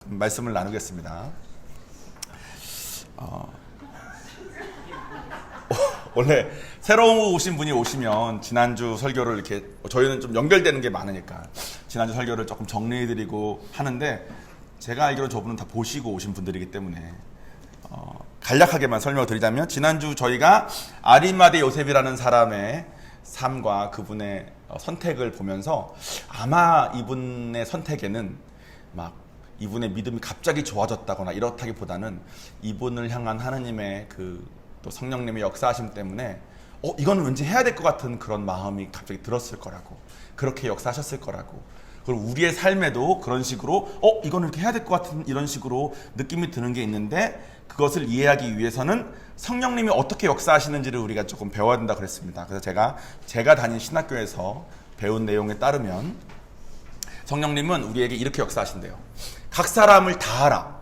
말씀을 나누겠습니다. 원래 새로 오신 분이 오시면 지난주 설교를 이렇게 저희는 좀 연결되는 게 많으니까 지난주 설교를 조금 정리해드리고 하는데 제가 알기로 저분은 다 보시고 오신 분들이기 때문에 간략하게만 설명을 드리자면 지난주 저희가 아리마대 요셉이라는 사람의 삶과 그분의 선택을 보면서 아마 이분의 선택에는 막 이분의 믿음이 갑자기 좋아졌다거나 이렇다기보다는 이분을 향한 하느님의 또 성령님의 역사하심 때문에 이거는 왠지 해야 될 것 같은 그런 마음이 갑자기 들었을 거라고, 그렇게 역사하셨을 거라고, 그리고 우리의 삶에도 그런 식으로 이거는 이렇게 해야 될 것 같은 이런 식으로 느낌이 드는 게 있는데 그것을 이해하기 위해서는 성령님이 어떻게 역사하시는지를 우리가 조금 배워야 된다 그랬습니다. 그래서 제가 다닌 신학교에서 배운 내용에 따르면 성령님은 우리에게 이렇게 역사하신대요. 각 사람을 다 알아.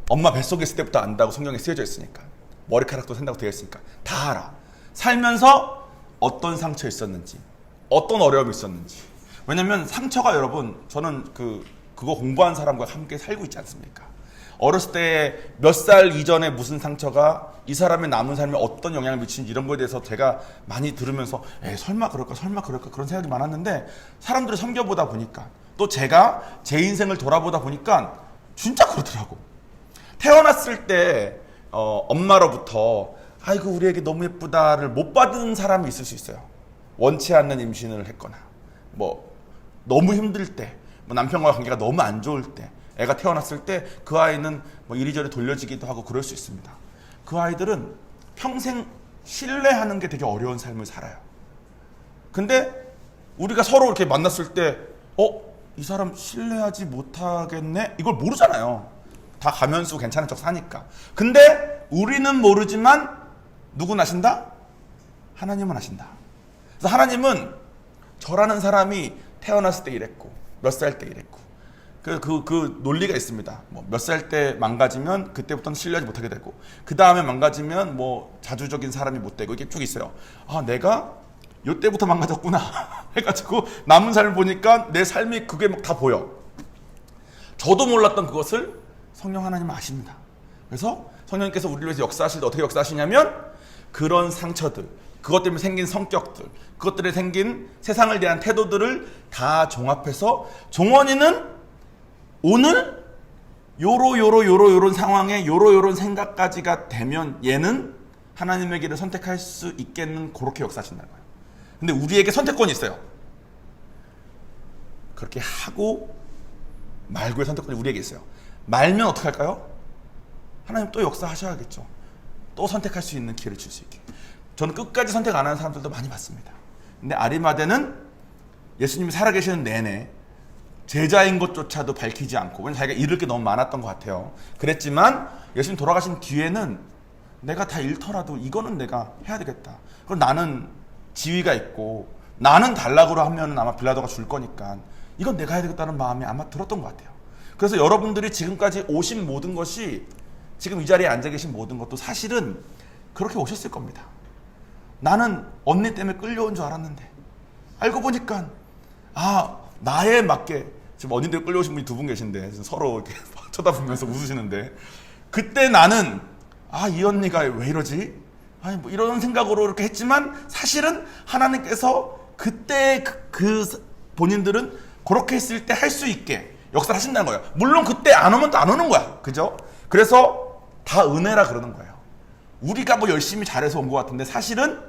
엄마 뱃속에 있을 때부터 안다고 성경에 쓰여져 있으니까, 머리카락도 센다고 되어 있으니까 다 알아. 살면서 어떤 상처 있었는지, 어떤 어려움이 있었는지. 왜냐면 상처가, 여러분, 저는 그거 공부한 사람과 함께 살고 있지 않습니까? 어렸을 때 몇 살 이전에 무슨 상처가 이 사람의 남은 삶에 어떤 영향을 미치는지 이런 거에 대해서 제가 많이 들으면서 설마 그럴까 그런 생각이 많았는데, 사람들을 섬겨보다 보니까, 또 제가 제 인생을 돌아보다 보니까 진짜 그렇더라고. 태어났을 때 엄마로부터 아이고 우리 애기 너무 예쁘다를 못 받은 사람이 있을 수 있어요. 원치 않는 임신을 했거나 너무 힘들 때, 남편과 관계가 너무 안 좋을 때, 애가 태어났을 때 그 아이는 이리저리 돌려지기도 하고 그럴 수 있습니다. 그 아이들은 평생 신뢰하는 게 되게 어려운 삶을 살아요. 근데 우리가 서로 이렇게 만났을 때 이 사람 신뢰하지 못하겠네? 이걸 모르잖아요. 다 가면수 괜찮은 척 사니까. 근데 우리는 모르지만 누군 아신다? 하나님은 아신다. 그래서 하나님은 저라는 사람이 태어났을 때 이랬고 몇 살 때 이랬고 그 논리가 있습니다. 몇 살 때 망가지면 그때부터는 신뢰하지 못하게 되고, 그 다음에 망가지면 자주적인 사람이 못 되고, 이게 쭉 있어요. 내가 요때부터 망가졌구나 해가지고 남은 삶을 보니까 내 삶이 그게 다 보여. 저도 몰랐던 그것을 성령 하나님은 아십니다. 그래서 성령님께서 우리를 위해서 역사하실 때 어떻게 역사하시냐면, 그런 상처들, 그것 때문에 생긴 성격들, 그것들에 생긴 세상을 대한 태도들을 다 종합해서 종원이는 오늘 요런 상황에 요런 생각까지가 되면 얘는 하나님의 길을 선택할 수 있겠는, 그렇게 역사하신다는 거예요. 근데 우리에게 선택권이 있어요. 그렇게 하고 말고의 선택권이 우리에게 있어요. 말면 어떻게 할까요? 하나님 또 역사하셔야겠죠. 또 선택할 수 있는 기회를 줄 수 있게. 저는 끝까지 선택 안 하는 사람들도 많이 봤습니다. 근데 아리마대는 예수님이 살아계시는 내내 제자인 것조차도 밝히지 않고, 왜냐면 자기가 잃을 게 너무 많았던 것 같아요. 그랬지만 예수님 돌아가신 뒤에는 내가 다 잃더라도 이거는 내가 해야 되겠다. 그럼 나는 지위가 있고 나는 달라고 하면 아마 빌라도가 줄 거니까 이건 내가 해야 되겠다는 마음이 아마 들었던 것 같아요. 그래서 여러분들이 지금까지 오신 모든 것이, 지금 이 자리에 앉아 계신 모든 것도 사실은 그렇게 오셨을 겁니다. 나는 언니 때문에 끌려온 줄 알았는데 알고 보니까 나에 맞게, 지금 언니들 끌려오신 분이 두 분 계신데 서로 이렇게 쳐다보면서 웃으시는데, 그때 나는 이 언니가 왜 이러지? 이런 생각으로 이렇게 했지만 사실은 하나님께서 그때 본인들은 그렇게 했을 때 할 수 있게 역사를 하신다는 거예요. 물론 그때 안 오면 또 안 오는 거야. 그죠? 그래서 다 은혜라 그러는 거예요. 우리가 열심히 잘해서 온 것 같은데 사실은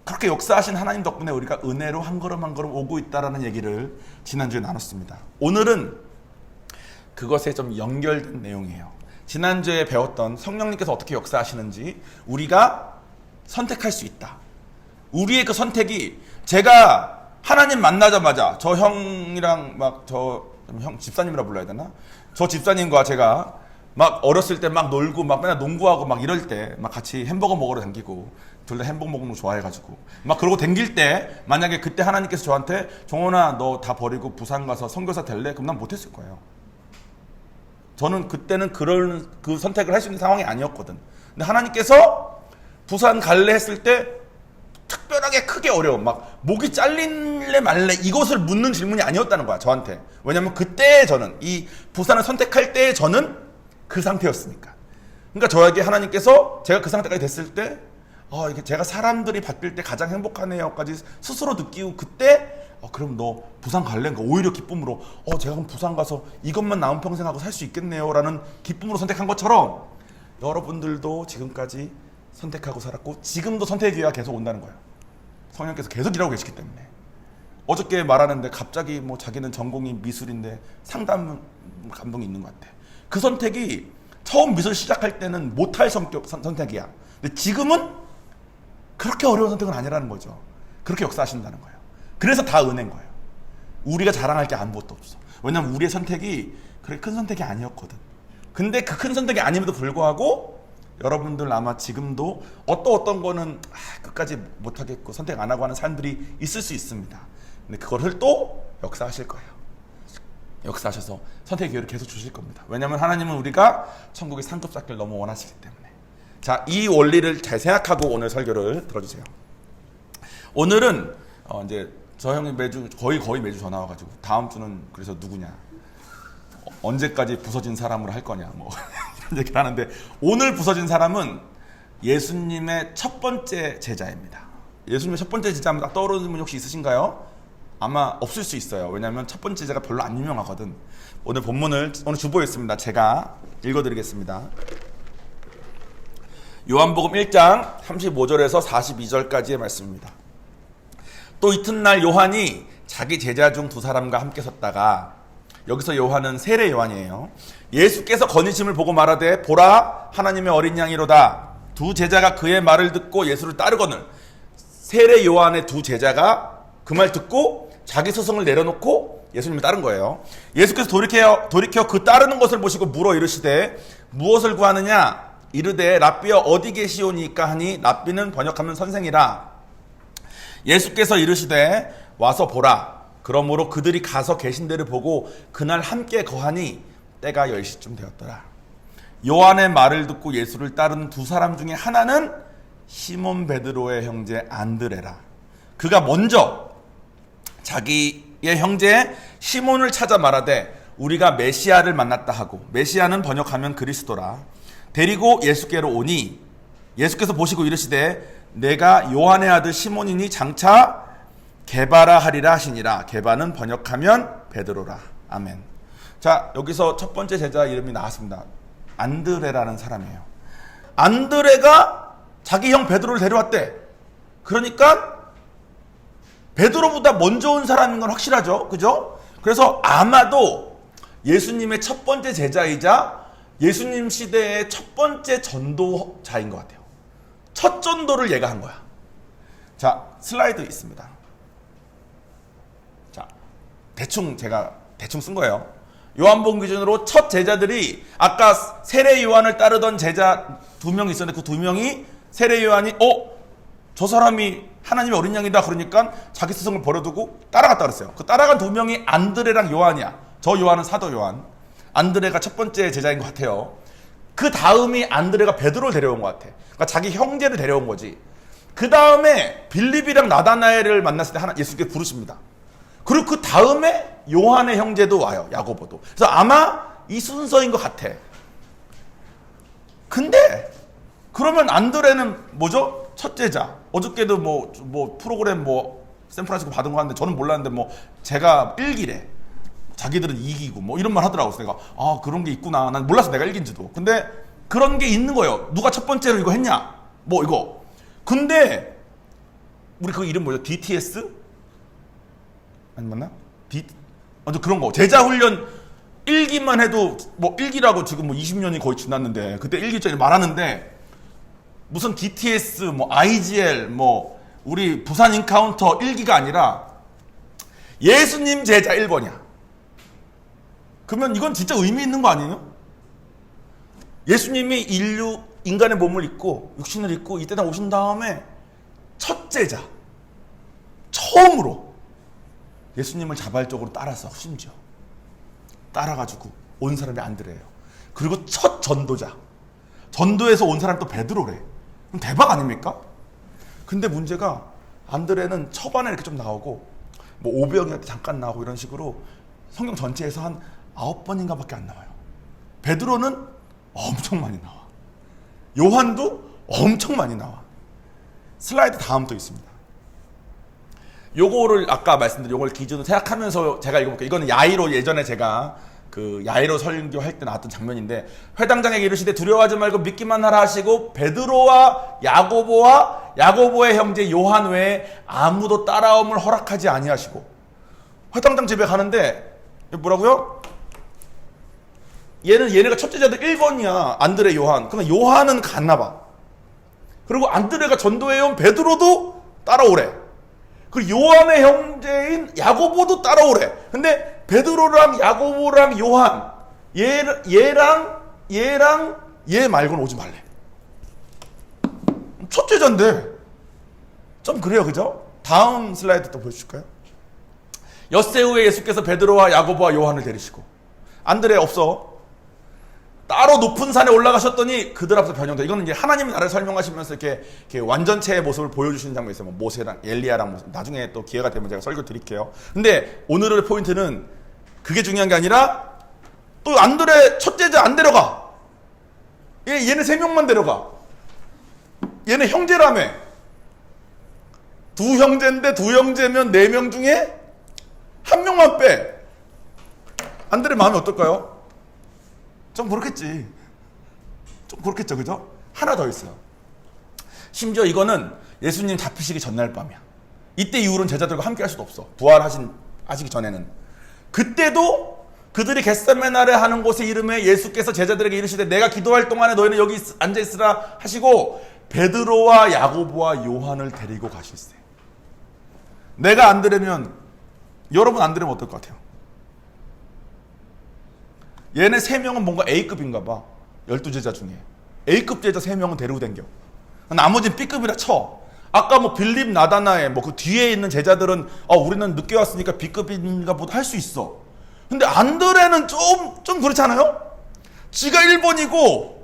그렇게 역사하신 하나님 덕분에 우리가 은혜로 한 걸음 한 걸음 오고 있다라는 얘기를 지난주에 나눴습니다. 오늘은 그것에 좀 연결된 내용이에요. 지난주에 배웠던 성령님께서 어떻게 역사하시는지 우리가 선택할 수 있다. 우리의 그 선택이, 제가 하나님 만나자마자 저 형이랑 형 집사님이라 불러야 되나? 저 집사님과 제가 어렸을 때 놀고 맨날 농구하고 이럴 때 같이 햄버거 먹으러 다니고, 둘 다 햄버거 먹는 거 좋아해가지고 그러고 다닐 때, 만약에 그때 하나님께서 저한테 종원아 너 다 버리고 부산 가서 선교사 될래? 그럼 난 못했을 거예요. 저는 그때는 그 선택을 할 수 있는 상황이 아니었거든. 근데 하나님께서 부산 갈래 했을 때 특별하게 크게 어려움, 막 목이 잘릴래 말래 이것을 묻는 질문이 아니었다는 거야, 저한테. 왜냐면 그때 저는 이 부산을 선택할 때 저는 그 상태였으니까. 그러니까 저에게 하나님께서 제가 그 상태까지 됐을 때 이게 제가 사람들이 바뀔 때 가장 행복하네요까지 스스로 느끼고 그때 그럼 너 부산 갈래? 그러니까 오히려 기쁨으로 제가 그럼 부산 가서 이것만 남은 평생 하고 살 수 있겠네요 라는 기쁨으로 선택한 것처럼 여러분들도 지금까지 선택하고 살았고 지금도 선택의 기회가 계속 온다는 거예요. 성령께서 계속 일하고 계시기 때문에. 어저께 말하는데 갑자기 뭐 자기는 전공이 미술인데 상담 감동이 있는 것 같아. 그 선택이 처음 미술 시작할 때는 못할 선택이야. 근데 지금은 그렇게 어려운 선택은 아니라는 거죠. 그렇게 역사하신다는 거예요. 그래서 다 은혜인 거예요. 우리가 자랑할 게 아무것도 없어. 왜냐면 우리의 선택이 그렇게 큰 선택이 아니었거든. 근데 그 큰 선택이 아님에도 불구하고 여러분들 아마 지금도 어떤 거는 끝까지 못하겠고 선택 안 하고 하는 사람들이 있을 수 있습니다. 근데 그거를 또 역사하실 거예요. 역사하셔서 선택의 기회를 계속 주실 겁니다. 왜냐하면 하나님은 우리가 천국의 상급 쌓기를 너무 원하시기 때문에. 자, 이 원리를 잘 생각하고 오늘 설교를 들어주세요. 오늘은 이제 저 형이 매주 거의 매주 전화 와가지고 다음 주는 그래서 누구냐, 언제까지 부서진 사람으로 할 거냐 뭐 이런 얘기를 하는데, 오늘 부서진 사람은 예수님의 첫 번째 제자입니다. 예수님의 첫 번째 제자입니다. 떠오르는 분 혹시 있으신가요? 아마 없을 수 있어요. 왜냐하면 첫 번째 제자가 별로 안 유명하거든. 오늘 본문을 오늘 주보에 있습니다. 제가 읽어드리겠습니다. 요한복음 1장 35절에서 42절까지의 말씀입니다. 또 이튿날 요한이 자기 제자 중 두 사람과 함께 섰다가, 여기서 요한은 세례 요한이에요. 예수께서 거니심을 보고 말하되 보라 하나님의 어린 양이로다. 두 제자가 그의 말을 듣고 예수를 따르거늘. 세례 요한의 두 제자가 그 말 듣고 자기 스승을 내려놓고 예수님을 따른 거예요. 예수께서 돌이켜 그 따르는 것을 보시고 물어 이르시되 무엇을 구하느냐? 이르되 랍비여 어디 계시오니까 하니, 랍비는 번역하면 선생이라. 예수께서 이르시되 와서 보라. 그러므로 그들이 가서 계신 데를 보고 그날 함께 거하니 때가 10시쯤 되었더라. 요한의 말을 듣고 예수를 따른 두 사람 중에 하나는 시몬 베드로의 형제 안드레라. 그가 먼저 자기의 형제 시몬을 찾아 말하되 우리가 메시아를 만났다 하고, 메시아는 번역하면 그리스도라. 데리고 예수께로 오니 예수께서 보시고 이르시되 내가 요한의 아들 시몬이니 장차 게바라 하리라 하시니라. 게바는 번역하면 베드로라. 아멘. 자, 여기서 첫 번째 제자 이름이 나왔습니다. 안드레라는 사람이에요. 안드레가 자기 형 베드로를 데려왔대. 그러니까 베드로보다 먼저 온 사람인 건 확실하죠. 그죠? 그래서 아마도 예수님의 첫 번째 제자이자 예수님 시대의 첫 번째 전도자인 것 같아요. 첫 전도를 얘가 한 거야. 자, 슬라이드 있습니다. 자, 제가 대충 쓴 거예요. 요한복음 기준으로 첫 제자들이 아까 세례 요한을 따르던 제자 2명이 있었는데, 그 2명이 세례 요한이 저 사람이 하나님의 어린 양이다 그러니까 자기 스승을 버려두고 따라갔다 그랬어요. 그 따라간 2명이 안드레랑 요한이야. 저 요한은 사도 요한. 안드레가 첫 번째 제자인 것 같아요. 그 다음이 안드레가 베드로를 데려온 것 같아. 그러니까 자기 형제를 데려온 거지. 그 다음에 빌립이랑 나다나엘을 만났을 때 예수께서 부르십니다. 그리고 그 다음에 요한의 형제도 와요. 야고보도. 그래서 아마 이 순서인 것 같아. 근데 그러면 안드레는 뭐죠? 첫 제자. 어저께도 뭐 프로그램 샌프란시스코 받은 거 하는데 저는 몰랐는데 제가 1기래. 자기들은 2기고 이런 말 하더라고. 그래서 내가 그런 게 있구나. 난 몰랐어, 내가 1기인지도. 근데 그런 게 있는 거예요. 누가 첫 번째로 이거 했냐? 이거. 근데 우리 그 이름 뭐죠? DTS? 아니 맞나? 그런 거. 제자 훈련 1기만 해도 1기라고 지금 20년이 거의 지났는데, 그때 1기짜리 말하는데 무슨 DTS, IGL, 우리 부산 인카운터 1기가 아니라 예수님 제자 1번이야. 그러면 이건 진짜 의미 있는 거 아니에요? 예수님이 인간의 몸을 입고 육신을 입고 이 땅에 오신 다음에 첫 제자, 처음으로 예수님을 자발적으로 따라서 심지어 따라가지고 온 사람이 안드레예요. 그리고 첫 전도자, 전도에서 온 사람이 또 베드로래. 그럼 대박 아닙니까? 근데 문제가 안드레는 초반에 이렇게 좀 나오고 뭐 오병이한테 잠깐 나오고 이런 식으로 성경 전체에서 한 9번인가 밖에 안 나와요. 베드로는 엄청 많이 나와. 요한도 엄청 많이 나와. 슬라이드 다음 또 있습니다. 요거를 아까 말씀드린 요걸 기준으로 생각하면서 제가 읽어볼게요. 이거는 야이로, 예전에 제가 그 야이로 설교할 때 나왔던 장면인데, 회당장에게 이르시되 두려워하지 말고 믿기만 하라 하시고 베드로와 야고보의 형제 요한 외에 아무도 따라옴을 허락하지 아니하시고, 회당장 집에 가는데 뭐라고요? 얘네가 첫째자들 1번이야. 안드레, 요한. 그러면 요한은 갔나봐. 그리고 안드레가 전도해온 베드로도 따라오래. 그리고 요한의 형제인 야고보도 따라오래. 근데 베드로랑 야고보랑 요한, 얘랑 얘 말고는 오지 말래. 첫째자인데 좀 그래요, 그죠? 다음 슬라이드 또 보여줄까요? 엿새 후에 예수께서 베드로와 야고보와 요한을 데리시고, 안드레 없어. 따로 높은 산에 올라가셨더니 그들 앞에서 변형돼. 이거는 이제 하나님의 나라를 설명하시면서 이렇게 완전체의 모습을 보여주시는 장면이 있어요. 뭐 모세랑 엘리야랑 모습. 나중에 또 기회가 되면 제가 설교 드릴게요. 근데 오늘의 포인트는 그게 중요한 게 아니라, 또 안드레 첫째자 안 데려가. 얘네 3명만 데려가. 얘네 형제라며. 2형제인데 2형제면 4명 중에 1명만 빼. 안드레 마음이 어떨까요? 좀 그렇겠지. 좀 그렇겠죠, 그죠? 하나 더 있어요. 심지어 이거는 예수님 잡히시기 전날 밤이야. 이때 이후로는 제자들과 함께 할 수도 없어. 부활하시기 전에는. 그때도 그들이 겟세마네 하는 곳의 이름에 예수께서 제자들에게 이르시되 내가 기도할 동안에 너희는 여기 앉아있으라 하시고 베드로와 야고보와 요한을 데리고 가실세. 내가 안드레면, 여러분 안드레면 어떨 것 같아요? 얘네 3명은 뭔가 A급인가 봐. 12제자 중에 A급 제자 3명은 데리고 댕겨. 나머지는 B급이라 쳐. 아까 뭐 빌립, 나다나엘 뭐 그 뒤에 있는 제자들은 우리는 늦게 왔으니까 B급인가 보다 할 수 있어. 근데 안드레는 좀 그렇지 않아요? 지가 1번이고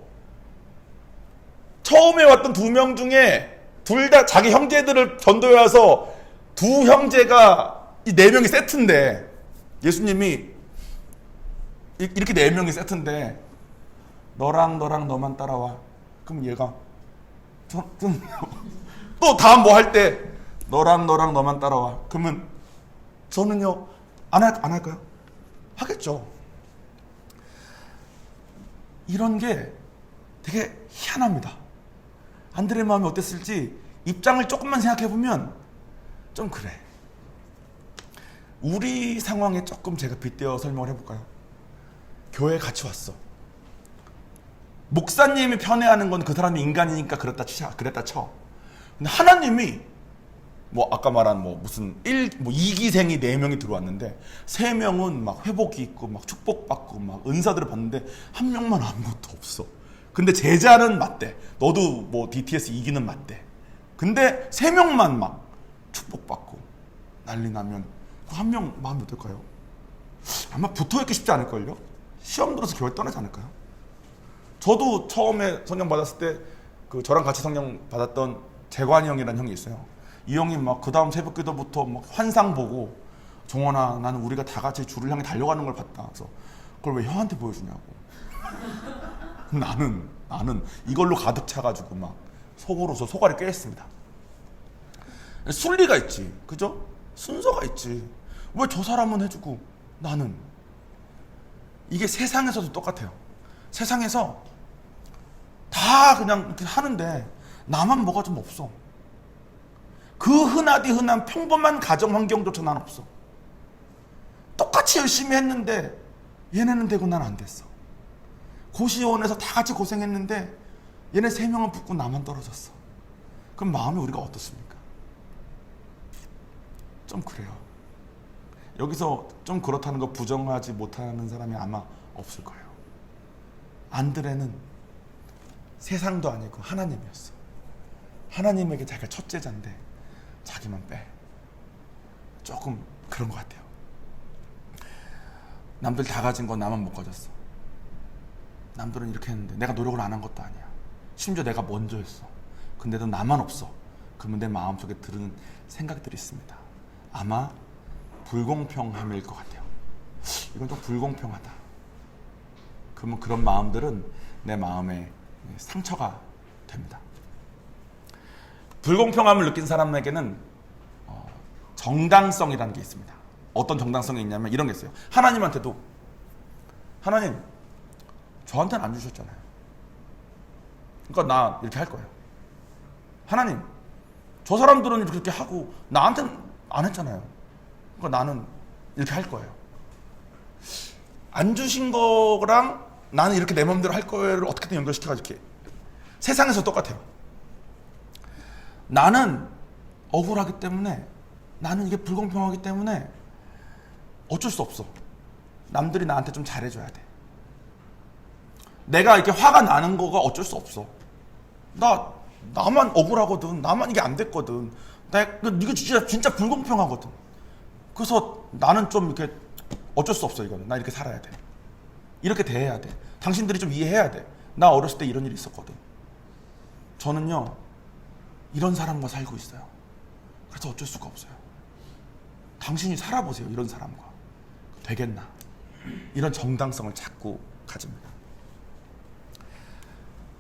처음에 왔던 2명 중에 둘 다 자기 형제들을 전도해 와서 2 형제가 이 4명이 세트인데, 예수님이 이렇게 4명이 세트인데 너랑 너만 따라와. 그럼 얘가 또 다음 뭐 할 때 너랑 너만 따라와. 그러면 저는요 안 할까요? 하겠죠. 이런 게 되게 희한합니다. 안드레 마음이 어땠을지 입장을 조금만 생각해보면 좀 그래. 우리 상황에 조금 제가 빗대어 설명을 해볼까요? 교회에 같이 왔어. 목사님이 편애하는 건 그 사람이 인간이니까 그랬다 쳐. 근데 하나님이 뭐 아까 말한 뭐 무슨 2기생이 4명이 들어왔는데 3명은 막 회복이 있고 막 축복받고 막 은사들을 받는데 1명만 아무것도 없어. 근데 제자는 맞대. 너도 뭐 DTS 2기는 맞대. 근데 3명만 막 축복받고 난리 나면 그 1명 마음이 어떨까요? 아마 붙어있기 쉽지 않을걸요? 시험 들어서 교회 떠나지 않을까요? 저도 처음에 성령 받았을 때 그 저랑 같이 성령 받았던 재관이 형이라는 형이 있어요. 이 형이 막 그 다음 새벽 기도부터 막 환상 보고, 정원아 나는 우리가 다 같이 주를 향해 달려가는 걸 봤다. 그래서 그걸 왜 형한테 보여주냐고. 나는 이걸로 가득 차가지고 막 속으로서 소갈이 꿰었습니다. 순리가 있지, 그죠? 순서가 있지. 왜 저 사람은 해주고 나는? 이게 세상에서도 똑같아요. 세상에서 다 그냥 이렇게 하는데 나만 뭐가 좀 없어. 그 흔한 평범한 가정 환경조차 난 없어. 똑같이 열심히 했는데 얘네는 되고 난 안 됐어. 고시원에서 다 같이 고생했는데 얘네 3명은 붙고 나만 떨어졌어. 그럼 마음이 우리가 어떻습니까? 좀 그래요. 여기서 좀 그렇다는 거 부정하지 못하는 사람이 아마 없을 거예요. 안드레는 세상도 아니고 하나님이었어. 하나님에게 자기가 첫째자인데 자기만 빼. 조금 그런 것 같아요. 남들 다 가진 건 나만 못 가졌어. 남들은 이렇게 했는데 내가 노력을 안 한 것도 아니야. 심지어 내가 먼저 했어. 근데도 나만 없어. 그러면 내 마음속에 드는 생각들이 있습니다. 아마 불공평함일 것 같아요. 이건 좀 불공평하다. 그러면 그런 마음들은 내 마음에 상처가 됩니다. 불공평함을 느낀 사람에게는 정당성이라는 게 있습니다. 어떤 정당성이 있냐면 이런 게 있어요. 하나님한테도 하나님 저한테는 안 주셨잖아요. 그러니까 나 이렇게 할 거예요. 하나님 저 사람들은 그렇게 하고 나한테는 안 했잖아요. 그러니까 나는 이렇게 할 거예요. 안 주신 거랑 나는 이렇게 내 마음대로 할 거예요를 어떻게든 연결시켜가지고 이렇게 세상에서 똑같아요. 나는 억울하기 때문에 나는 이게 불공평하기 때문에 어쩔 수 없어. 남들이 나한테 좀 잘해줘야 돼. 내가 이렇게 화가 나는 거가 어쩔 수 없어. 나만 억울하거든. 나만 이게 안 됐거든. 이거 진짜 불공평하거든. 그래서 나는 좀 이렇게 어쩔 수 없어. 이거는 나 이렇게 살아야 돼. 이렇게 대해야 돼. 당신들이 좀 이해해야 돼. 나 어렸을 때 이런 일이 있었거든. 저는요 이런 사람과 살고 있어요. 그래서 어쩔 수가 없어요. 당신이 살아보세요. 이런 사람과 되겠나. 이런 정당성을 자꾸 가집니다.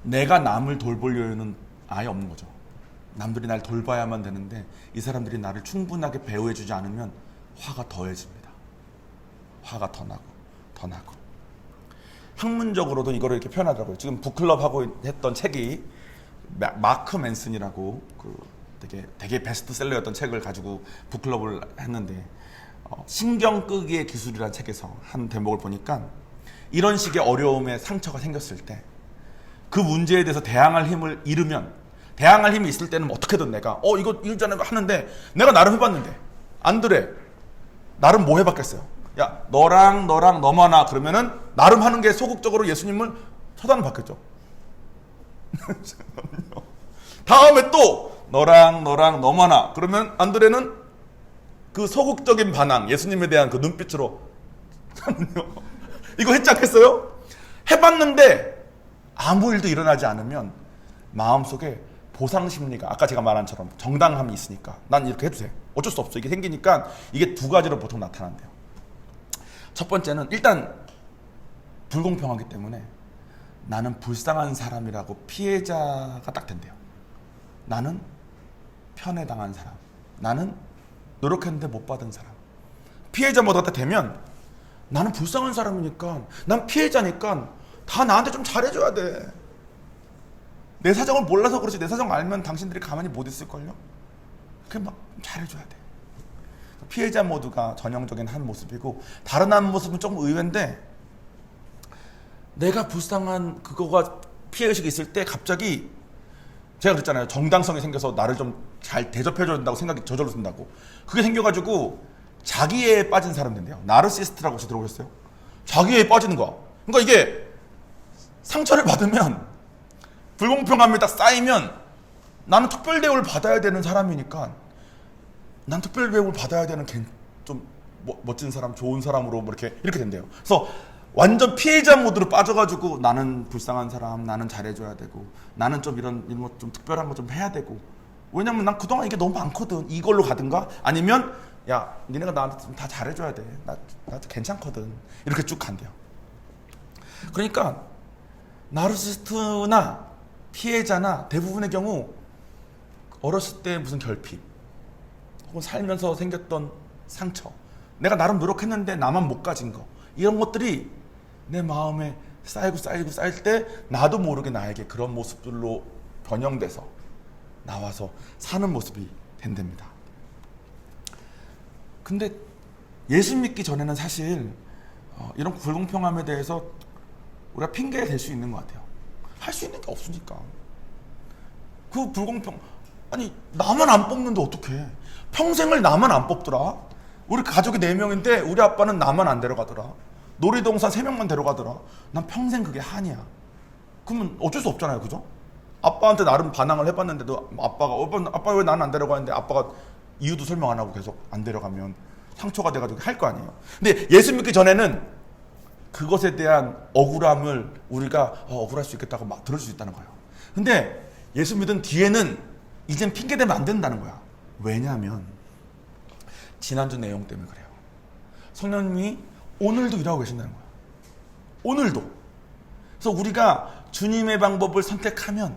내가 남을 돌볼 여유는 아예 없는 거죠. 남들이 날 돌봐야만 되는데 이 사람들이 나를 충분하게 배우해주지 않으면 화가 더해집니다. 화가 더 나고 더 나고. 학문적으로도 이거를 이렇게 표현하더라고요. 지금 북클럽 하고 했던 책이 마크 맨슨이라고 되게 베스트셀러였던 책을 가지고 북클럽을 했는데 신경 끄기의 기술이라는 책에서 한 대목을 보니까 이런 식의 어려움에 상처가 생겼을 때 그 문제에 대해서 대항할 힘을 잃으면 대항할 힘이 있을 때는 어떻게든 내가 이거 있잖아요 하는데 내가 나름 해봤는데 안 그래. 나름 뭐 해봤겠어요. 야 너랑 너만 와 그러면은 나름 하는 게 소극적으로 예수님을 처단을 받겠죠. 다음에 또 너랑 너만 와 그러면 안드레는 그 소극적인 반항 예수님에 대한 그 눈빛으로 이거 했지 않겠어요? 해봤는데 아무 일도 일어나지 않으면 마음속에 보상심리가 아까 제가 말한 처럼 정당함이 있으니까 난 이렇게 해도 돼. 어쩔 수 없어. 이게 생기니까 이게 두 가지로 보통 나타난대요. 첫 번째는 일단 불공평하기 때문에 나는 불쌍한 사람이라고 피해자가 딱 된대요. 나는 편애당한 사람. 나는 노력했는데 못 받은 사람. 피해자 모드가 딱 되면 나는 불쌍한 사람이니까 난 피해자니까 다 나한테 좀 잘해줘야 돼. 내 사정을 몰라서 그렇지 내 사정 알면 당신들이 가만히 못 있을걸요? 그냥 막 잘해줘야 돼. 피해자 모드가 전형적인 한 모습이고 다른 한 모습은 조금 의외인데 내가 불쌍한 그거가 피해의식이 있을 때 갑자기 제가 그랬잖아요. 정당성이 생겨서 나를 좀 잘 대접해줘야 된다고 생각이 저절로 든다고. 그게 생겨가지고 자기애에 빠진 사람들인데요. 나르시스트라고 혹시 들어보셨어요? 자기애에 빠지는 거야. 그러니까 이게 상처를 받으면 불공평함이 딱 쌓이면 나는 특별 대우를 받아야 되는 사람이니까 난 특별 대우를 받아야 되는 좀 멋진 사람, 좋은 사람으로 뭐 이렇게 된대요. 그래서 완전 피해자 모드로 빠져가지고 나는 불쌍한 사람, 나는 잘해줘야 되고 나는 좀 이런 거 좀 특별한 거 좀 해야 되고 왜냐면 난 그동안 이게 너무 많거든. 이걸로 가든가 아니면 야 니네가 나한테 좀 다 잘해줘야 돼. 나도 괜찮거든. 이렇게 쭉 간대요. 그러니까 나르시스트나 피해자나 대부분의 경우 어렸을 때 무슨 결핍 혹은 살면서 생겼던 상처 내가 나름 노력했는데 나만 못 가진 거 이런 것들이 내 마음에 쌓일 때 나도 모르게 나에게 그런 모습들로 변형돼서 나와서 사는 모습이 된답니다. 근데 예수 믿기 전에는 사실 이런 불공평함에 대해서 우리가 핑계가 될 수 있는 것 같아요. 할 수 있는 게 없으니까. 그 불공평 아니 나만 안 뽑는데 어떡해. 평생을 나만 안 뽑더라. 우리 가족이 4명인데 우리 아빠는 나만 안 데려가더라. 놀이동산 3명만 데려가더라. 난 평생 그게 한이야. 그러면 어쩔 수 없잖아요. 그죠? 아빠한테 나름 반항을 해봤는데도 아빠 왜 나는 안 데려가는데 아빠가 이유도 설명 안 하고 계속 안 데려가면 상처가 돼가지고 할 거 아니에요. 근데 예수 믿기 전에는 그것에 대한 억울함을 우리가 억울할 수 있겠다고 막 들을 수 있다는 거예요. 근데 예수 믿은 뒤에는 이젠 핑계대면 안 된다는 거야. 왜냐하면 지난주 내용 때문에 그래요. 성령님이 오늘도 일하고 계신다는 거야. 오늘도. 그래서 우리가 주님의 방법을 선택하면,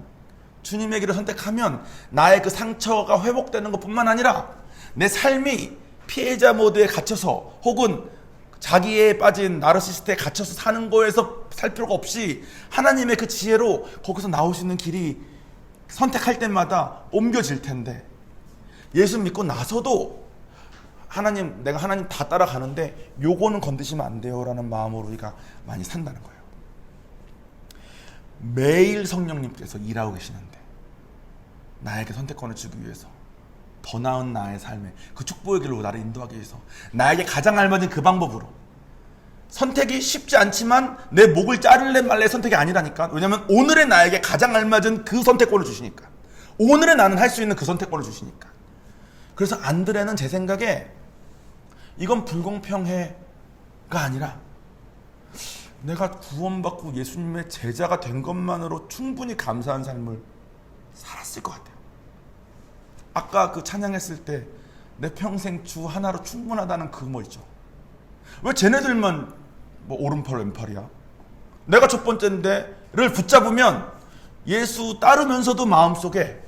주님의 길을 선택하면 나의 그 상처가 회복되는 것뿐만 아니라 내 삶이 피해자 모드에 갇혀서 혹은 자기에 빠진 나르시스트에 갇혀서 사는 거에서 살 필요가 없이 하나님의 그 지혜로 거기서 나올 수 있는 길이 선택할 때마다 옮겨질 텐데, 예수 믿고 나서도 하나님, 내가 하나님 다 따라가는데 요거는 건드시면 안 돼요 라는 마음으로 우리가 많이 산다는 거예요. 매일 성령님께서 일하고 계시는데 나에게 선택권을 주기 위해서, 더 나은 나의 삶에 그 축복의 길로 나를 인도하기 위해서 나에게 가장 알맞은 그 방법으로, 선택이 쉽지 않지만 내 목을 자를래 말래 선택이 아니라니까. 왜냐면 오늘의 나에게 가장 알맞은 그 선택권을 주시니까, 오늘의 나는 할 수 있는 그 선택권을 주시니까. 그래서 안드레는 제 생각에 이건 불공평해가 아니라 내가 구원받고 예수님의 제자가 된 것만으로 충분히 감사한 삶을 살았을 것 같아요. 아까 그 찬양했을 때 내 평생 주 하나로 충분하다는 그 뭐 있죠. 왜 쟤네들만 뭐 오른팔 왼팔이야? 내가 첫 번째인데를 붙잡으면 예수 따르면서도 마음속에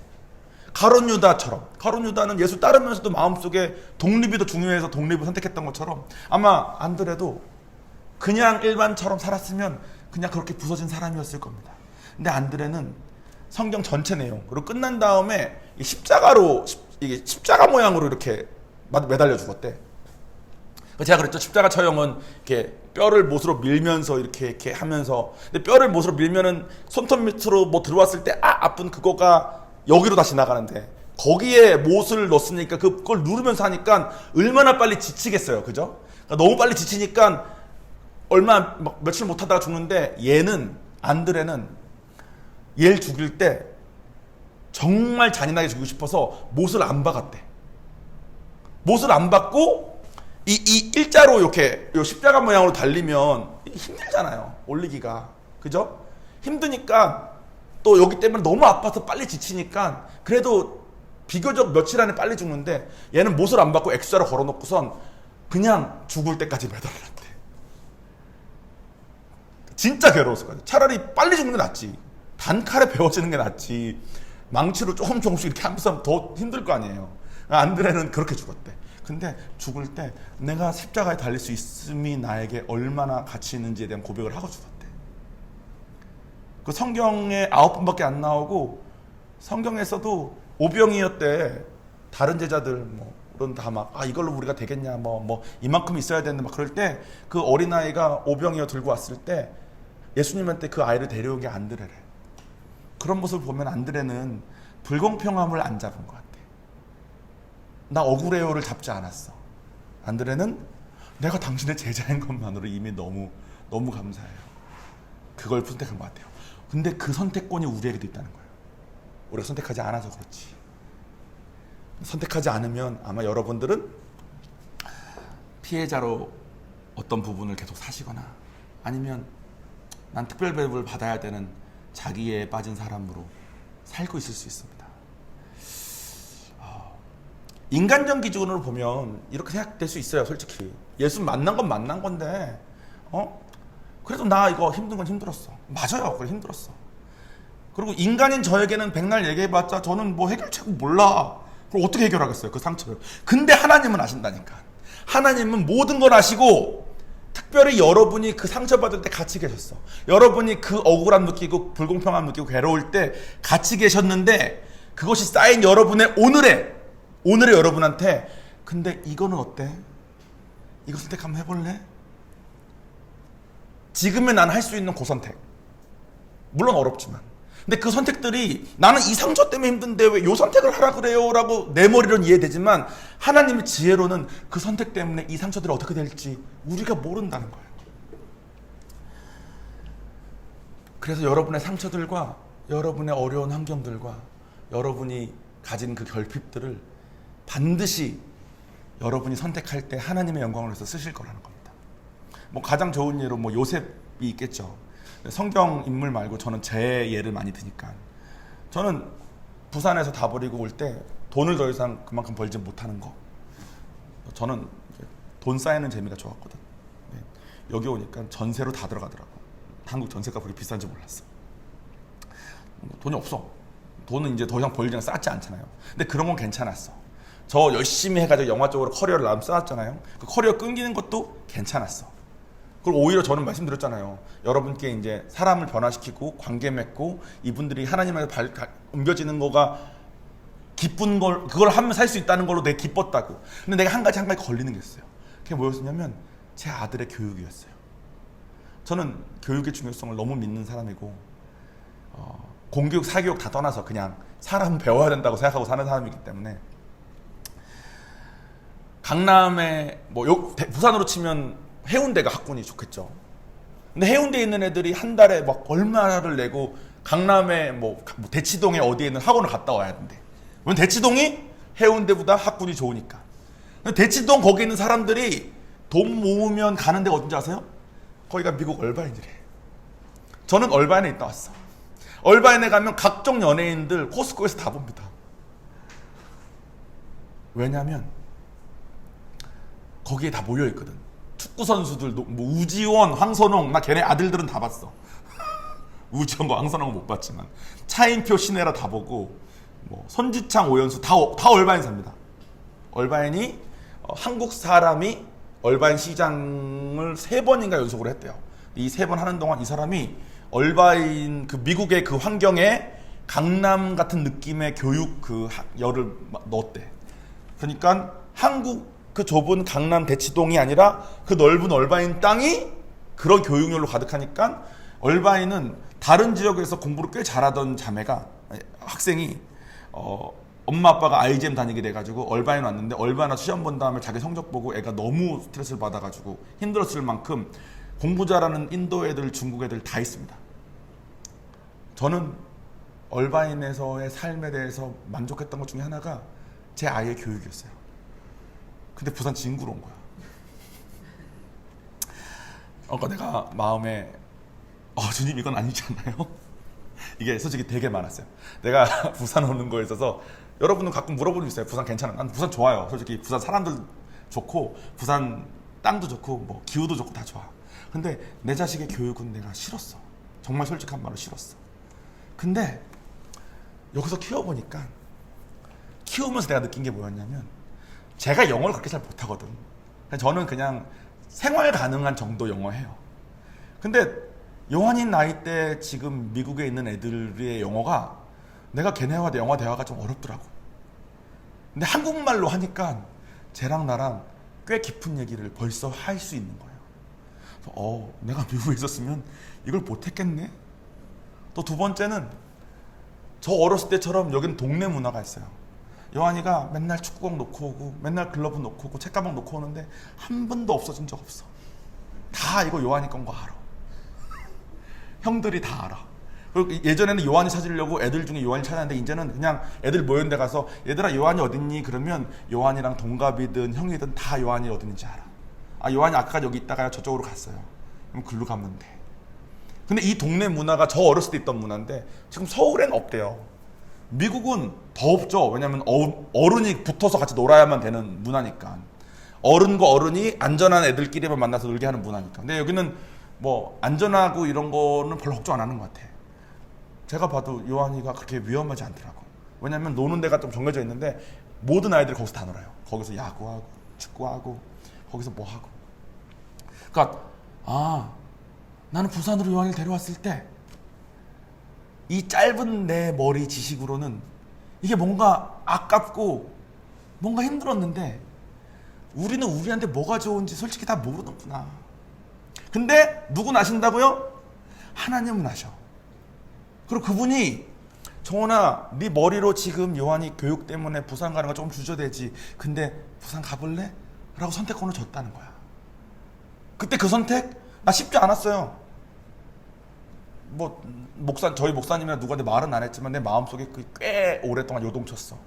가룟 유다처럼, 가룟 유다는 예수 따르면서도 마음속에 독립이 더 중요해서 독립을 선택했던 것처럼 아마 안드레도 그냥 일반처럼 살았으면 그냥 그렇게 부서진 사람이었을 겁니다. 근데 안드레는 성경 전체 내용, 그리고 끝난 다음에 십자가로, 이게 십자가 모양으로 이렇게 매달려 죽었대. 제가 그랬죠. 십자가 처형은 이렇게 뼈를 못으로 밀면서 이렇게 하면서, 근데 뼈를 못으로 밀면은 손톱 밑으로 뭐 들어왔을 때 아픈 그거가 여기로 다시 나가는데, 거기에 못을 넣었으니까 그걸 누르면서 하니까 얼마나 빨리 지치겠어요. 그죠? 그러니까 너무 빨리 지치니까 얼마 며칠 못 하다가 죽는데, 얘는, 안드레는 얘를 죽일 때 정말 잔인하게 죽이고 싶어서 못을 안 박았대. 못을 안 박고 이 일자로 이렇게 십자가 모양으로 달리면 힘들잖아요. 올리기가. 그죠? 힘드니까, 또 여기 때문에 너무 아파서 빨리 지치니까 그래도 비교적 며칠 안에 빨리 죽는데, 얘는 못을 안 받고 X자로 걸어놓고선 그냥 죽을 때까지 매달렸대. 진짜 괴로웠을 거야. 차라리 빨리 죽는 게 낫지. 단칼에 베어지는 게 낫지. 망치로 조금씩 이렇게 하면서 더 힘들 거 아니에요. 안드레는 그렇게 죽었대. 근데 죽을 때 내가 십자가에 달릴 수 있음이 나에게 얼마나 가치 있는지에 대한 고백을 하고 죽었대. 그 성경에 9번밖에 안 나오고, 성경에서도 오병이었대. 다른 제자들 뭐는 다 막 이걸로 우리가 되겠냐, 뭐 이만큼 있어야 되는데 막 그럴 때 그 어린아이가 오병이어 들고 왔을 때 예수님한테 그 아이를 데려온 게 안드레래. 그런 모습을 보면 안드레는 불공평함을 안 잡은 것 같아. 나 억울해요를 잡지 않았어. 안드레는 내가 당신의 제자인 것만으로 이미 너무 감사해요. 그걸 선택한 것 같아요. 근데 그 선택권이 우리에게도 있다는 거예요. 우리가 선택하지 않아서 그렇지. 선택하지 않으면 아마 여러분들은 피해자로 어떤 부분을 계속 사시거나, 아니면 난 특별 배급을 받아야 되는 자기에 빠진 사람으로 살고 있을 수 있습니다. 인간적 기준으로 보면 이렇게 생각될 수 있어요. 솔직히 예수 만난 건 만난 건데 그래도 나 이거 힘든 건 힘들었어. 맞아요. 그래, 힘들었어. 그리고 인간인 저에게는 백날 얘기해봤자 저는 뭐 해결책 몰라. 그럼 어떻게 해결하겠어요, 그 상처를. 근데 하나님은 아신다니까. 하나님은 모든 걸 아시고, 특별히 여러분이 그 상처받을 때 같이 계셨어. 여러분이 그 억울함 느끼고 불공평함 느끼고 괴로울 때 같이 계셨는데, 그것이 쌓인 여러분의 오늘의 여러분한테, 근데 이거는 어때? 이거 선택 한번 해볼래? 지금의 난 할 수 있는 그 선택. 물론 어렵지만. 근데 그 선택들이 나는 이 상처 때문에 힘든데 왜 이 선택을 하라 그래요? 라고 내 머리로는 이해되지만, 하나님의 지혜로는 그 선택 때문에 이 상처들이 어떻게 될지 우리가 모른다는 거예요. 그래서 여러분의 상처들과 여러분의 어려운 환경들과 여러분이 가진 그 결핍들을 반드시 여러분이 선택할 때 하나님의 영광을 위해서 쓰실 거라는 겁니다. 뭐 가장 좋은 예로 뭐 요셉이 있겠죠. 성경 인물 말고 저는 제 예를 많이 드니까, 저는 부산에서 다 버리고 올 때 돈을 더 이상 그만큼 벌지 못하는 거. 저는 돈 쌓이는 재미가 좋았거든. 네. 여기 오니까 전세로 다 들어가더라고. 한국 전세가 그렇게 비싼지 몰랐어. 돈이 없어. 돈은 이제 더 이상 벌기는 쌓지 않잖아요. 근데 그런 건 괜찮았어. 저 열심히 해가지고 영화 쪽으로 커리어를 나름 쌓았잖아요. 그 커리어 끊기는 것도 괜찮았어. 그리고 오히려 저는 말씀드렸잖아요. 여러분께 이제 사람을 변화시키고 관계 맺고 이분들이 하나님한테 옮겨지는 거가 기쁜 걸, 그걸 하면 살 수 있다는 걸로 내가 기뻤다고. 근데 내가 한 가지 걸리는 게 있어요. 그게 뭐였냐면 제 아들의 교육이었어요. 저는 교육의 중요성을 너무 믿는 사람이고 공교육, 사교육 다 떠나서 그냥 사람 배워야 된다고 생각하고 사는 사람이기 때문에 강남에 부산으로 치면 해운대가 학군이 좋겠죠. 근데 해운대에 있는 애들이 한 달에 막 얼마를 내고 강남에 대치동에 어디에 있는 학원을 갔다 와야 된대. 왜냐면 대치동이 해운대보다 학군이 좋으니까. 근데 대치동 거기 있는 사람들이 돈 모으면 가는 데가 어딘지 아세요? 거기가 미국 얼바인이래. 저는 얼바인에 있다 왔어. 얼바인에 가면 각종 연예인들 코스코에서 다 봅니다. 왜냐면 거기에 다 모여 있거든. 축구 선수들, 우지원, 황선홍, 나 걔네 아들들은 다 봤어. 우지원과 황선홍은 못 봤지만 차인표, 신혜라 다 보고 손지창, 오연수 다 얼바인 삽니다. 얼바인이 한국 사람이 얼바인 시장을 3번인가 연속으로 했대요. 이 3번 하는 동안 이 사람이 얼바인 그 미국의 그 환경에 강남 같은 느낌의 교육 그 열을 넣었대. 그러니까 한국 그 좁은 강남 대치동이 아니라 그 넓은 얼바인 땅이 그런 교육열로 가득하니까 얼바인은 다른 지역에서 공부를 꽤 잘하던 학생이 엄마 아빠가 IGM 다니게 돼가지고 얼바인 왔는데 얼바인 와서 시험 본 다음에 자기 성적 보고 애가 너무 스트레스를 받아가지고 힘들었을 만큼 공부 잘하는 인도 애들, 중국 애들 다 있습니다. 저는 얼바인에서의 삶에 대해서 만족했던 것 중에 하나가 제 아이의 교육이었어요. 근데 부산 진구로 온 거야. 그러니까 내가 마음에 주님 이건 아니잖아요. 이게 솔직히 되게 많았어요. 내가 부산 오는 거에 있어서 여러분은 가끔 물어보는 게 있어요. 부산 괜찮아? 난 부산 좋아요. 솔직히 부산 사람들 좋고 부산 땅도 좋고 기후도 좋고 다 좋아. 근데 내 자식의 교육은 내가 싫었어. 정말 솔직한 말로 싫었어. 근데 여기서 키워보니까 키우면서 내가 느낀 게 뭐였냐면 제가 영어를 그렇게 잘 못하거든. 저는 그냥 생활 가능한 정도 영어 해요. 근데 요한인 나이 때 지금 미국에 있는 애들의 영어가 내가 걔네와 영어 대화가 좀 어렵더라고. 근데 한국말로 하니까 쟤랑 나랑 꽤 깊은 얘기를 벌써 할 수 있는 거예요. 그래서 내가 미국에 있었으면 이걸 못했겠네. 또 두 번째는 저 어렸을 때처럼 여기는 동네 문화가 있어요. 요한이가 맨날 축구공 놓고 오고 맨날 글러브 놓고 오고 책가방 놓고 오는데 한 번도 없어진 적 없어. 다 이거 요한이 건 거 알아. 형들이 다 알아. 그리고 예전에는 요한이 찾으려고 애들 중에 요한이 찾았는데 이제는 그냥 애들 모였는 데 가서 얘들아 요한이 어딨니? 그러면 요한이랑 동갑이든 형이든 다 요한이 어딨는지 알아. 요한이 아까 여기 있다가 저쪽으로 갔어요. 그럼 글로 가면 돼. 근데 이 동네 문화가 저 어렸을 때 있던 문화인데 지금 서울엔 없대요. 미국은 더 없죠. 왜냐면 어른이 붙어서 같이 놀아야만 되는 문화니까. 어른과 어른이 안전한 애들끼리만 만나서 놀게 하는 문화니까. 근데 여기는 안전하고 이런 거는 별로 걱정 안 하는 것 같아. 제가 봐도 요한이가 그렇게 위험하지 않더라고. 왜냐면 노는 데가 좀 정해져 있는데 모든 아이들이 거기서 다 놀아요. 거기서 야구하고 축구하고 거기서 뭐 하고. 그러니까 나는 부산으로 요한이를 데려왔을 때 이 짧은 내 머리 지식으로는 이게 뭔가 아깝고 뭔가 힘들었는데 우리는 우리한테 뭐가 좋은지 솔직히 다 모르는구나. 근데 누군 아신다고요? 하나님은 아셔. 그리고 그분이 정원아 네 머리로 지금 요한이 교육 때문에 부산 가는 거 조금 주저되지. 근데 부산 가볼래? 라고 선택권을 줬다는 거야. 그때 그 선택 나 쉽지 않았어요. 저희 목사님이나 누구한테 말은 안 했지만 내 마음속에 꽤 오랫동안 요동쳤어.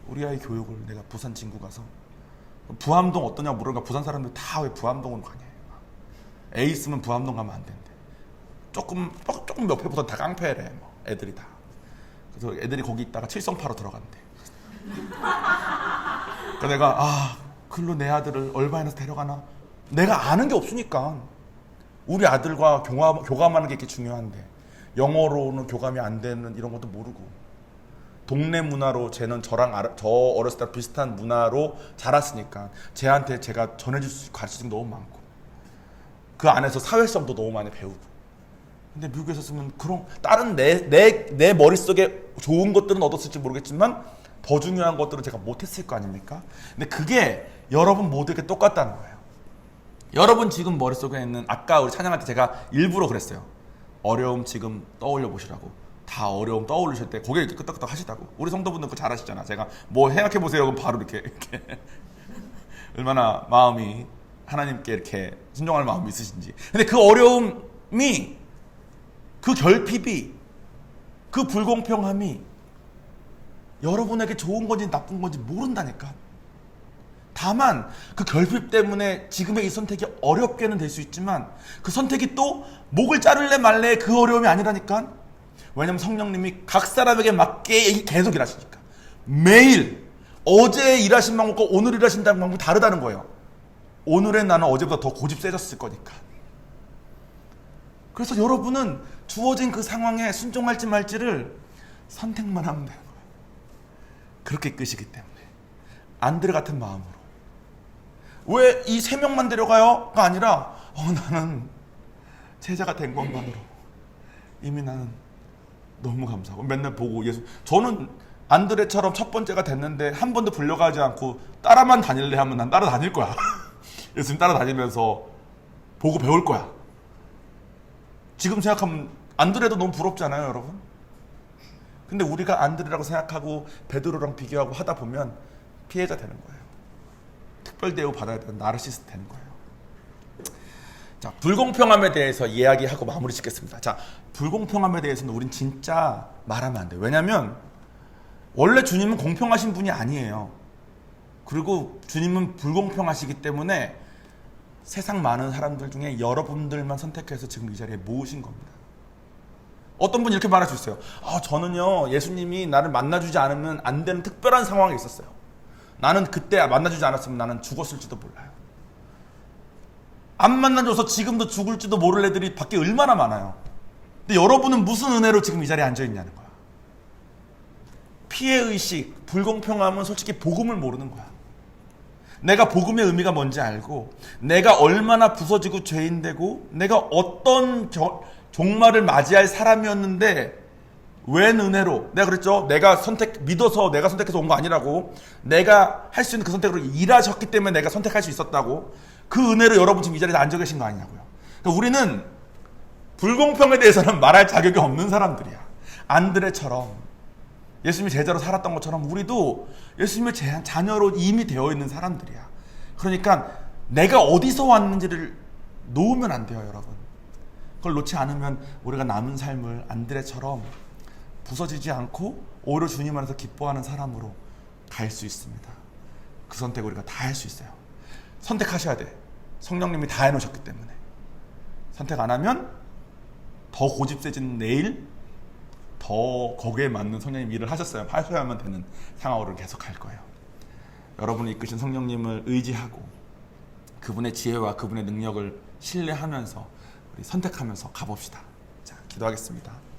우리 아이 교육을 내가 부산 진구 가서 부암동 어떠냐고 물으니까 부산 사람들 다 왜 부암동으로 가냐. 애 있으면 부암동 가면 안 된대. 조금 옆에 보다 다 깡패래 애들이 다. 그래서 애들이 거기 있다가 칠성파로 들어간대. 그러니까 내가 글로 내 아들을 얼바인에서 데려가나? 내가 아는 게 없으니까. 우리 아들과 교감하는 게 이렇게 중요한데 영어로는 교감이 안 되는 이런 것도 모르고 동네 문화로 쟤는 저 어렸을 때 비슷한 문화로 자랐으니까 쟤한테 제가 전해줄 수 있고 가르칠 수 있는 게 너무 많고 그 안에서 사회성도 너무 많이 배우고. 근데 미국에서 쓰면 그런 다른 내 머릿속에 좋은 것들은 얻었을지 모르겠지만 더 중요한 것들은 제가 못했을 거 아닙니까? 근데 그게 여러분 모두에게 똑같다는 거예요. 여러분 지금 머릿속에 있는 아까 우리 찬양할 때 제가 일부러 그랬어요. 어려움 지금 떠올려 보시라고. 다 어려움 떠올리실 때 고개 이렇게 끄덕끄덕 하시다고. 우리 성도분들 그거 잘 하시잖아. 제가 뭐 생각해 보세요. 그럼 바로 이렇게 얼마나 마음이 하나님께 이렇게 순종할 마음이 있으신지. 근데 그 어려움이 그 결핍이 그 불공평함이 여러분에게 좋은 건지 나쁜 건지 모른다니까. 다만 그 결핍 때문에 지금의 이 선택이 어렵게는 될 수 있지만 그 선택이 또 목을 자를래 말래 그 어려움이 아니라니까. 왜냐면 성령님이 각 사람에게 맞게 계속 일하시니까. 매일 어제 일하신 방법과 오늘 일하신 방법이 다르다는 거예요. 오늘의 나는 어제보다 더 고집 세졌을 거니까. 그래서 여러분은 주어진 그 상황에 순종할지 말지를 선택만 하면 되는 거예요. 그렇게 이끄시기 때문에 안드레 같은 마음으로. 왜 이 3명만 데려가요?가 아니라 나는 제자가 된 것만으로 이미 나는 너무 감사하고 맨날 보고 예수. 저는 안드레처럼 첫 번째가 됐는데 한 번도 불려가지 않고 따라만 다닐래 하면 난 따라다닐 거야. 예수님 따라다니면서 보고 배울 거야. 지금 생각하면 안드레도 너무 부럽잖아요, 여러분. 근데 우리가 안드레라고 생각하고 베드로랑 비교하고 하다 보면 피해자 되는 거예요. 특별 대우 받아야 되는 나르시스트 되는 거예요. 자, 불공평함에 대해서 이야기하고 마무리 짓겠습니다. 자, 불공평함에 대해서는 우린 진짜 말하면 안 돼요. 왜냐면 원래 주님은 공평하신 분이 아니에요. 그리고 주님은 불공평하시기 때문에 세상 많은 사람들 중에 여러분들만 선택해서 지금 이 자리에 모으신 겁니다. 어떤 분이 이렇게 말할 수 있어요. 저는요, 예수님이 나를 만나주지 않으면 안 되는 특별한 상황에 있었어요. 나는 그때 만나주지 않았으면 나는 죽었을지도 몰라요. 안 만나줘서 지금도 죽을지도 모를 애들이 밖에 얼마나 많아요. 근데 여러분은 무슨 은혜로 지금 이 자리에 앉아있냐는 거야. 피해의식, 불공평함은 솔직히 복음을 모르는 거야. 내가 복음의 의미가 뭔지 알고 내가 얼마나 부서지고 죄인되고 내가 어떤 종말을 맞이할 사람이었는데 웬 은혜로, 내가 그랬죠. 내가 믿어서 내가 선택해서 온 거 아니라고. 내가 할 수 있는 그 선택으로 일하셨기 때문에 내가 선택할 수 있었다고. 그 은혜로 여러분 지금 이 자리에 앉아 계신 거 아니냐고요. 그러니까 우리는 불공평에 대해서는 말할 자격이 없는 사람들이야. 안드레처럼 예수님이 제자로 살았던 것처럼 우리도 예수님의 자녀로 이미 되어 있는 사람들이야. 그러니까 내가 어디서 왔는지를 놓으면 안 돼요, 여러분. 그걸 놓지 않으면 우리가 남은 삶을 안드레처럼 부서지지 않고 오히려 주님 안에서 기뻐하는 사람으로 갈 수 있습니다. 그 선택을 우리가 다 할 수 있어요. 선택하셔야 돼. 성령님이 다 해놓으셨기 때문에. 선택 안 하면 더 고집 세진 내일 더 거기에 맞는 성령님 일을 하셔야만 되는 상황으로 계속 갈 거예요. 여러분이 이끄신 성령님을 의지하고 그분의 지혜와 그분의 능력을 신뢰하면서 우리 선택하면서 가봅시다. 자, 기도하겠습니다.